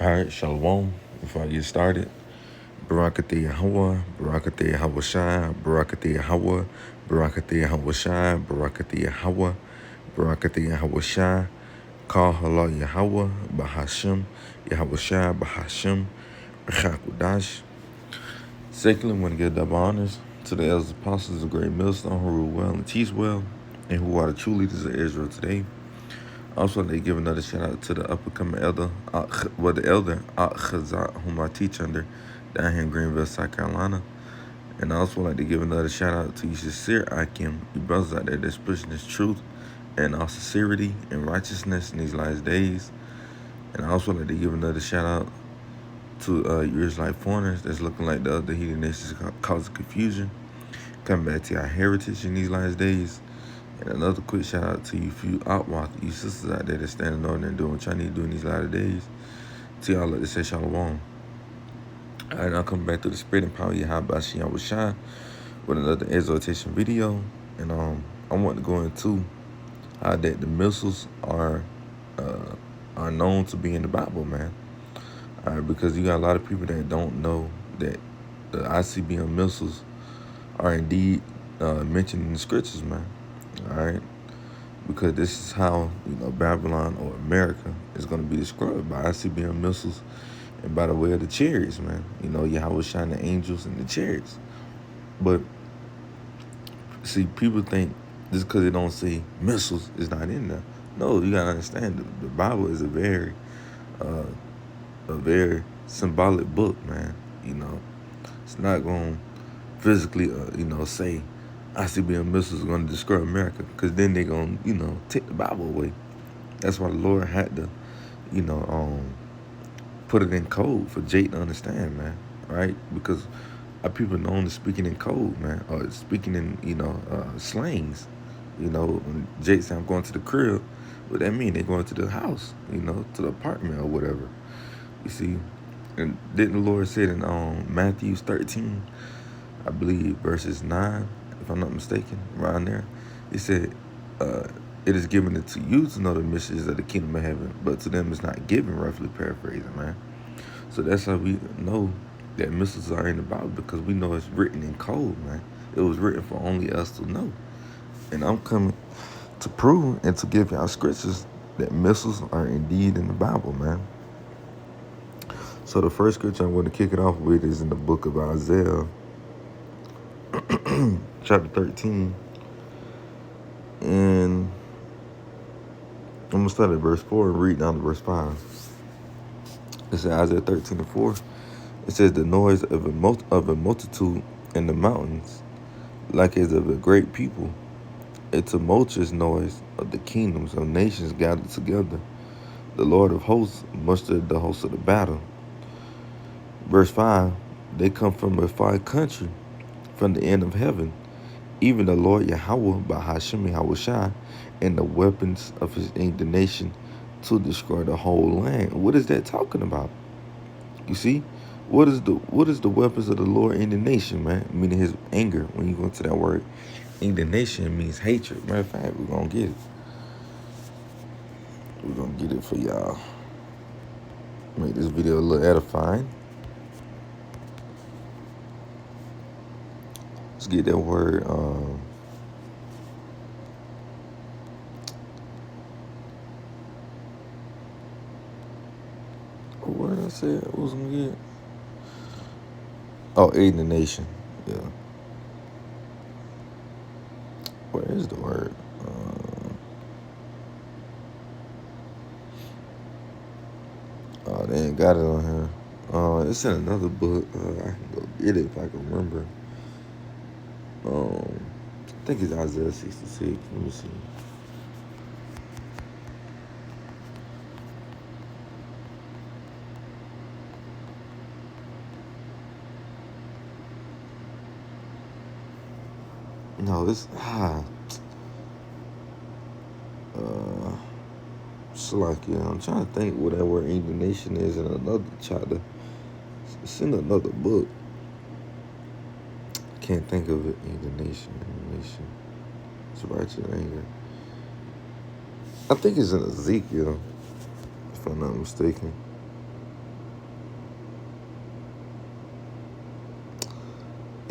All right, Shalom. Before I get started, Barakathe Yahweh, Barakathe Yahweh Shai, Barakathe Yahweh, Barakathe Yahweh Shai, Barakathe Yahweh, Barakathe Yahweh Shai, Call Halal Yahweh, Bahashim, Yahweh Shai, Bahashim, Rechakudash. Secondly, I want to give double honors to the elders apostles of Great Millstone who rule well and teach well, and who are the true leaders of Israel today. Also, they give another shout out to the upcoming elder, the elder Ak Chazat, whom I teach under down here in Greenville, South Carolina. And I also like to give another shout out to you sincere Akim, you brothers out there that's pushing this truth and all sincerity and righteousness in these last days. And I also like to give another shout out to you Israelite foreigners that's looking like the other heathen nations causing confusion. Coming back to our heritage in these last days. And another quick shout out to you few outwalk, you sisters out there that's standing on there and doing what y'all need to do in these latter days. To y'all like to say shalom. Alright, now coming back to the spirit and power of Yahweh Shai Shai with another exhortation video. And I want to go into how that the Missles are known to be in the Bible, man. Alright, because you got a lot of people that don't know that the ICBM missiles are indeed mentioned in the scriptures, man. Alright, because this is how Babylon or America is going to be described by ICBM missiles and by the way of the chariots, man. Yahweh shine the angels and the chariots. But see, people think just because they don't say missiles is not in there. No, you gotta understand the Bible is a very symbolic book, man. It's not going to physically say ICBM missiles are going to destroy America, because then they're going to, take the Bible away. That's why the Lord had to, put it in code for Jake to understand, man, right? Because our people known to speaking in code, man, or speaking in, slangs. When Jake said, I'm going to the crib, what that mean? They're going to the house, to the apartment or whatever. You see? And didn't the Lord say in Matthew 13, I believe, verses 9, if I'm not mistaken, around there, he said, it is given to you to know the mysteries of the kingdom of heaven, but to them it's not given, roughly paraphrasing, man. So that's how we know that missiles are in the Bible, because we know it's written in code, man. It was written for only us to know. And I'm coming to prove and to give y'all scriptures that missiles are indeed in the Bible, man. So the first scripture I'm going to kick it off with is in the book of Isaiah, chapter 13. And I'm going to start at verse 4 and read down to verse 5. It says Isaiah 13:4. It says, the noise of a multitude in the mountains, like as of a great people, a tumultuous noise of the kingdoms of nations gathered together. The Lord of hosts mustered the hosts of the battle. Verse 5, they come from a far country, from the end of heaven, even the Lord Yahweh by Hashem Yahweh Shai, and the weapons of his indignation to destroy the whole land. What is that talking about? You see? What is the weapons of the Lord indignation, man? Meaning his anger. When you go into that word, indignation means hatred. Matter of fact, we're going to get it. We're going to get it for y'all. Make this video a little edifying. Let's get that word. What did I say I was going to get? Oh, indignation. Yeah. Where is the word? Oh, they ain't got it on here. It's in another book. I can go get it if I can remember. I think it's Isaiah 66. Let me see. No, it's Slacky. I'm trying to think what that word indignation is in another chapter. It's in another book. Can't think of it. Indignation. It's righteous anger. I think it's in Ezekiel, if I'm not mistaken.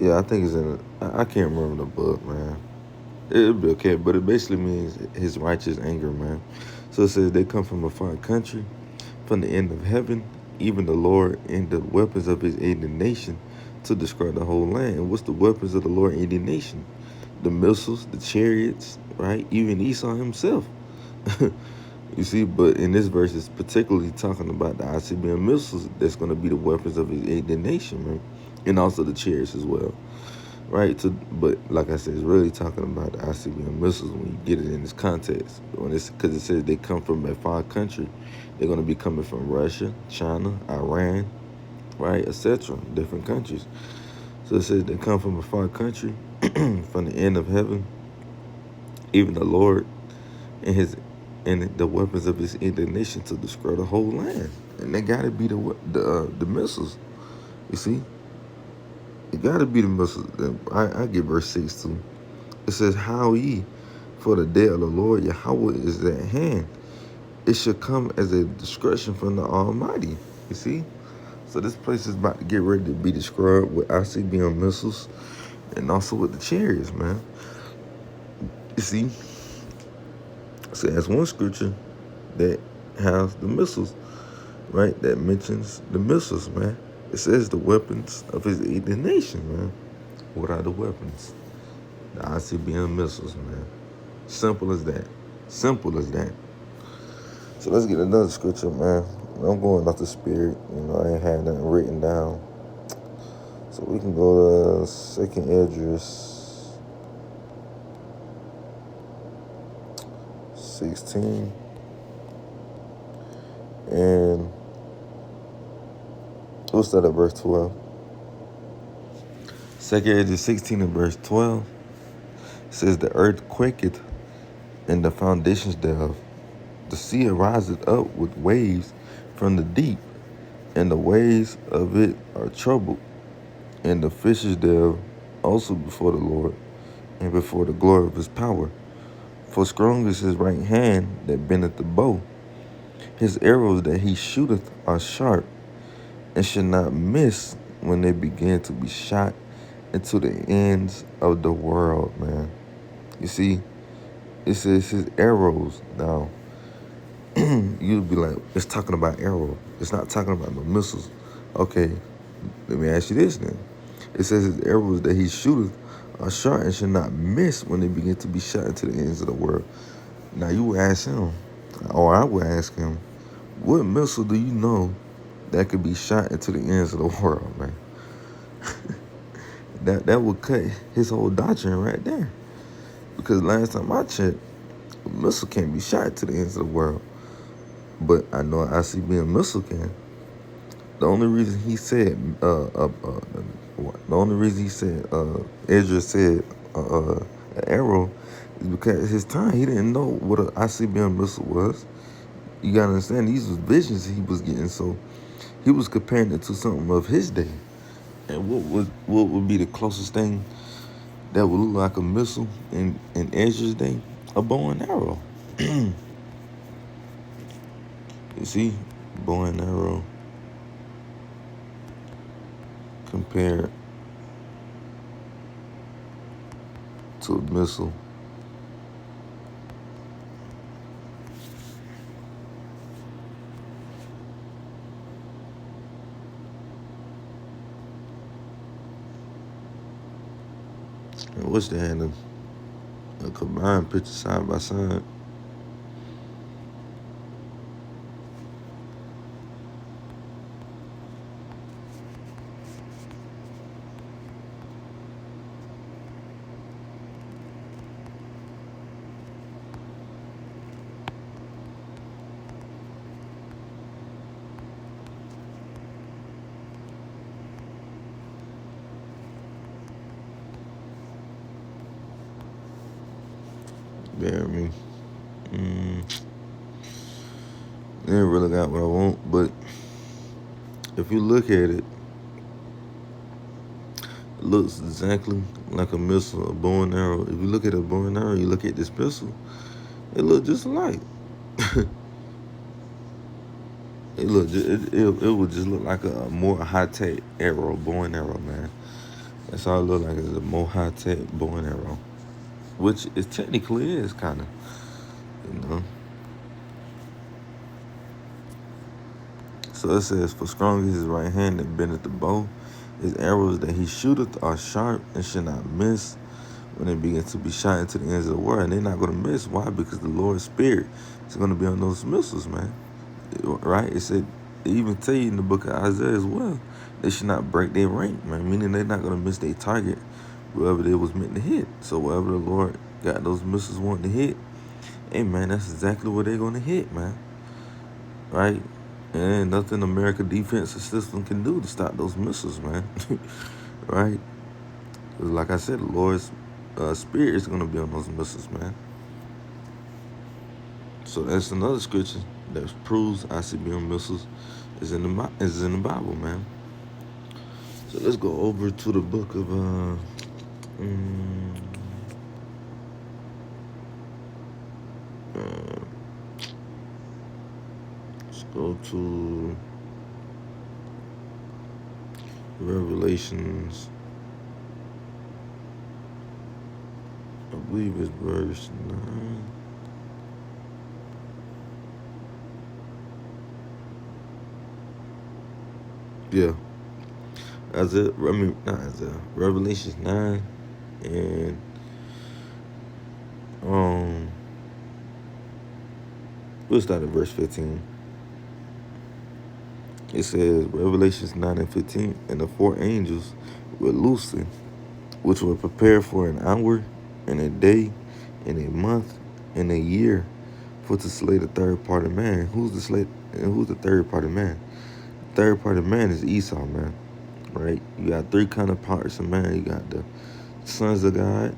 Yeah, I think it's in. I can't remember the book, man. It'll be okay, but it basically means his righteous anger, man. So it says they come from a far country, from the end of heaven, even the Lord and the weapons of his indignation to describe the whole land. And what's the weapons of the Lord indignation? The missiles, the chariots, right? Even Esau himself. You see, but in this verse, it's particularly talking about the ICBM missiles that's going to be the weapons of his indignation, right? And also the chariots as well, right? But like I said, it's really talking about the ICBM missiles when you get it in this context. Because it says they come from a far country. They're going to be coming from Russia, China, Iran, right, etc., different countries. So it says they come from a far country, from the end of heaven, even the Lord and his and the weapons of his indignation to destroy the whole land. And they got to be the missiles. You see, it got to be the missiles. I get verse 6 too. It says, "How ye, for the day of the Lord Yahweh is at hand. It shall come as a destruction from the Almighty." You see, so this place is about to get ready to be destroyed with ICBM missiles and also with the chariots, man. You see, so that's one scripture that has the missiles, right? That mentions the missiles, man. It says the weapons of his indignation, man. What are the weapons? The ICBM missiles, man. Simple as that. Simple as that. So let's get another scripture, man. I'm going off the spirit. I ain't had nothing written down. So we can go to 2nd Esdras 16. And we'll start at verse 12. 2nd Esdras 16 and verse 12 says, "The earth quaketh, and the foundations thereof. The sea ariseth up with waves from the deep, and the waves of it are troubled, and the fishes thereof also before the Lord, and before the glory of his power. For strong is his right hand that bendeth the bow. His arrows that he shooteth are sharp, and shall not miss when they begin to be shot into the ends of the world," man. You see, it says his arrows. Now, you'd be like, it's talking about arrow. It's not talking about no missiles. Okay, let me ask you this then. It says his arrows that he shooteth are sharp and shall not miss when they begin to be shot into the ends of the world. Now you would ask him, or I would ask him, what missile do you know that could be shot into the ends of the world, man? That would cut his whole doctrine right there. Because last time I checked, a missile can't be shot to the ends of the world. But I know an ICBM missile can. The only reason he said, Ezra said, an arrow, is because at his time he didn't know what an ICBM missile was. You gotta understand, these was visions he was getting, so he was comparing it to something of his day. And what would be the closest thing that would look like a missile in Ezra's day? A bow and arrow. You see, bow and arrow compared to a missile. And what's that? A combined picture side by side. Bear me. They ain't really got what I want, but if you look at it, it looks exactly like a missile, a bow and arrow. If you look at a bow and arrow, you look at this pistol, it look just alike. It would just look like a more high-tech arrow, bow and arrow, man. That's all it look like is a more high-tech bow and arrow. Which it technically is kind of, you know. So it says, for strong is his right hand that bendeth the bow. His arrows that he shooteth are sharp and shall not miss when they begin to be shot into the ends of the world. And they're not going to miss. Why? Because the Lord's Spirit is going to be on those missiles, man. Right? It said, they even tell you in the book of Isaiah as well, they should not break their rank, man. Meaning they're not going to miss their target wherever they was meant to hit. So wherever the Lord got those missiles wanting to hit, hey, man, that's exactly where they're going to hit, man. Right? And nothing American defensive system can do to stop those missiles, man. Right? Because like I said, the Lord's Spirit is going to be on those missiles, man. So that's another scripture that proves ICBM missiles is in the Bible, man. So let's go over to the book of let's go to Revelations. I believe it's verse 9. Yeah. Revelations 9 and we'll start at verse 15. It says, Revelations 9 and 15, and the four angels were loosed, which were prepared for an hour and a day and a month and a year for to slay the third part of man. Who's the third part of man? The third part of man is Esau, man. Right? You got three kind of parts of man. You got the sons of God,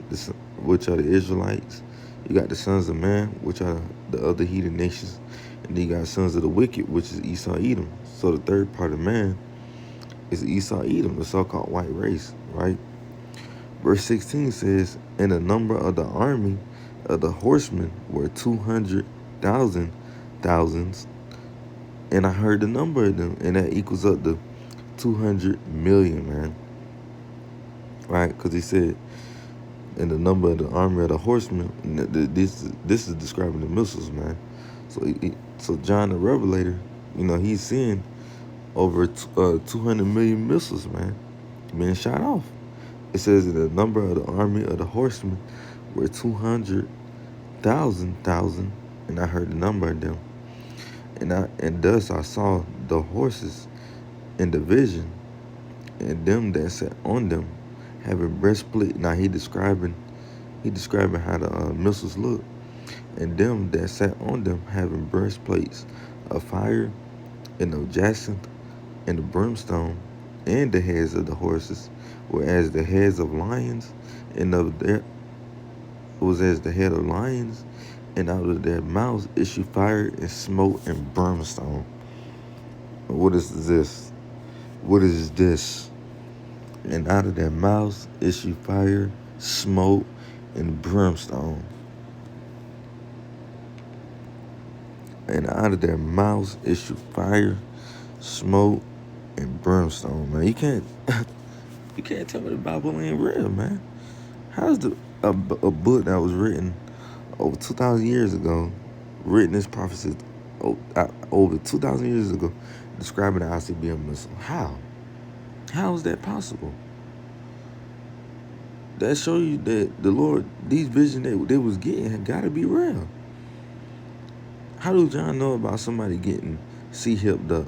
which are the Israelites. You got the sons of man, which are the other heathen nations. And then you got sons of the wicked, which is Esau, Edom. So the third part of man is Esau, Edom, the so-called white race, right? Verse 16 says, and the number of the army of the horsemen were 200,000 thousands. And I heard the number of them, and that equals up to 200 million, man. Right? Because he said, and the number of the army of the horsemen, this is describing the missiles, man. So John the Revelator, he's seeing over 200 million missiles, man, being shot off. It says that the number of the army of the horsemen were 200,000, and I heard the number of them. And thus I saw the horses in the vision, and them that sat on them having breastplate. Now he describing how the missiles look, and them that sat on them having breastplates of fire and of jacinth and of brimstone, and the heads of the horses were as the heads of lions, and was as the head of lions, and out of their mouths issue fire and smoke and brimstone. What is this? What is this? And out of their mouths issue fire, smoke, and brimstone. And out of their mouths issue fire, smoke, and brimstone, man. You can't tell me the Bible ain't real, man. How's a book that was written over 2,000 years ago, written this prophecy over 2,000 years ago, describing the ICBM missile? How is that possible? That show you that the Lord, these visions they was getting had got to be real. How do John know about somebody getting hipped up?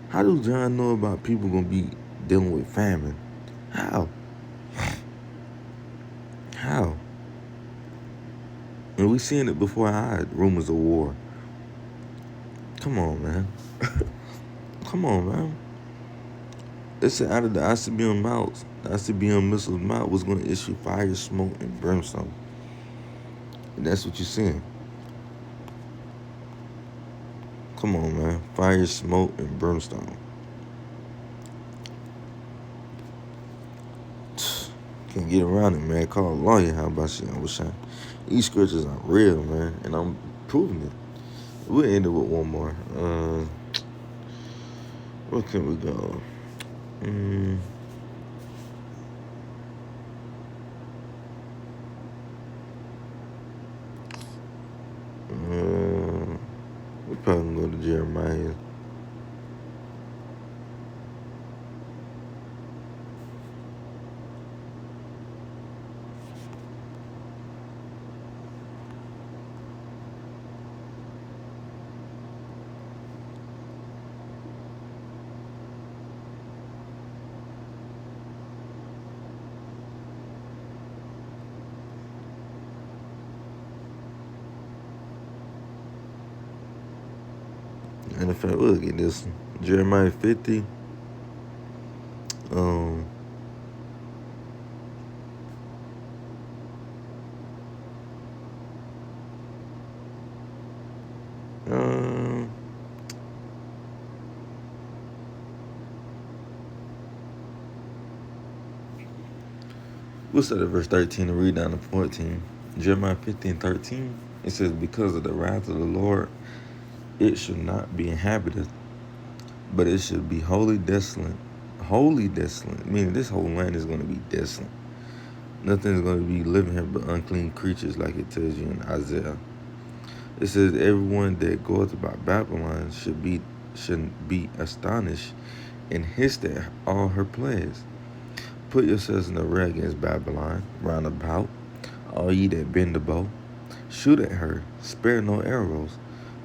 How do John know about people going to be dealing with famine? How? And we seen it before our eyes, rumors of war. Come on, man. Come on, man. It said out of the ICBM mouths, the ICBM missile's mouth was going to issue fire, smoke, and brimstone. And that's what you're seeing. Come on, man. Fire, smoke, and brimstone. Can't get around it, man. Call a lawyer. How about you? I was saying. These scriptures are real, man. And I'm proving it. We'll end it with one more. Where can we go? planes. And if I look at this, Jeremiah 50, um, um, we'll start at verse 13 and read down to 14. Jeremiah 50 and 13, it says, because of the wrath of the Lord, it should not be inhabited, but it should be wholly desolate, meaning this whole land is going to be desolate. Nothing's going to be living here but unclean creatures, like it tells you in Isaiah. It says, everyone that goeth about Babylon should be astonished and hissed at all her plagues. Put yourselves in array against Babylon, round about, all ye that bend the bow. Shoot at her, spare no arrows,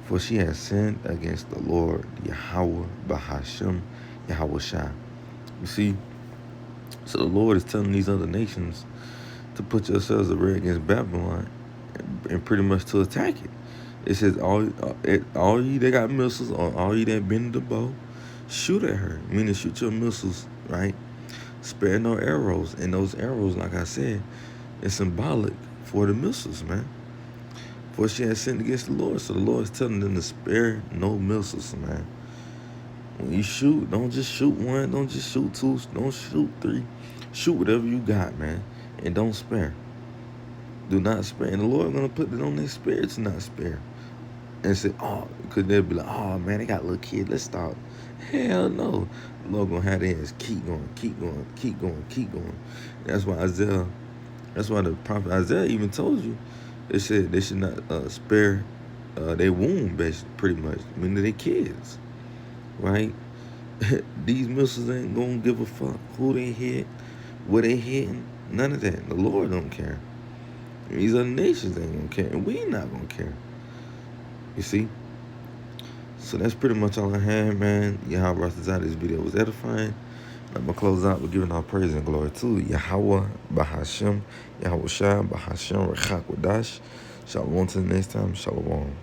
for she has sinned against the Lord, Yahweh, Bahashem, Yahweh Shai. You see, so the Lord is telling these other nations to put yourselves array against Babylon and pretty much to attack it. It says, all ye that got missiles, or all ye that bend the bow, shoot at her, meaning shoot your missiles, right? Spare no arrows. And those arrows, like I said, is symbolic for the missiles, man. For she has sinned against the Lord. So the Lord is telling them to spare no missiles, man. When you shoot, don't just shoot one, don't just shoot two, don't shoot three. Shoot whatever you got, man. And don't spare. Do not spare. And the Lord is going to put it on their spirit to not spare. And say, oh, because they'll be like, oh, man, they got little kids. Let's stop. Hell no. The Lord going to have their hands keep going, keep going, keep going, keep going. That's why the prophet Isaiah even told you, they said they should not spare their womb, basically, pretty much. I mean, their kids, right? These missiles ain't going to give a fuck who they hit, where they hitting, none of that. The Lord don't care. These other nations ain't going to care, and we not going to care. You see? So that's pretty much all I had, man. Yahweh Rastazah, this video was edifying. I'm going to close out with giving all praise and glory to Yahweh, Bahashem, Yahweh Shai, Bahashem, Rechak Wadash. Shalom till the next time. Shalom.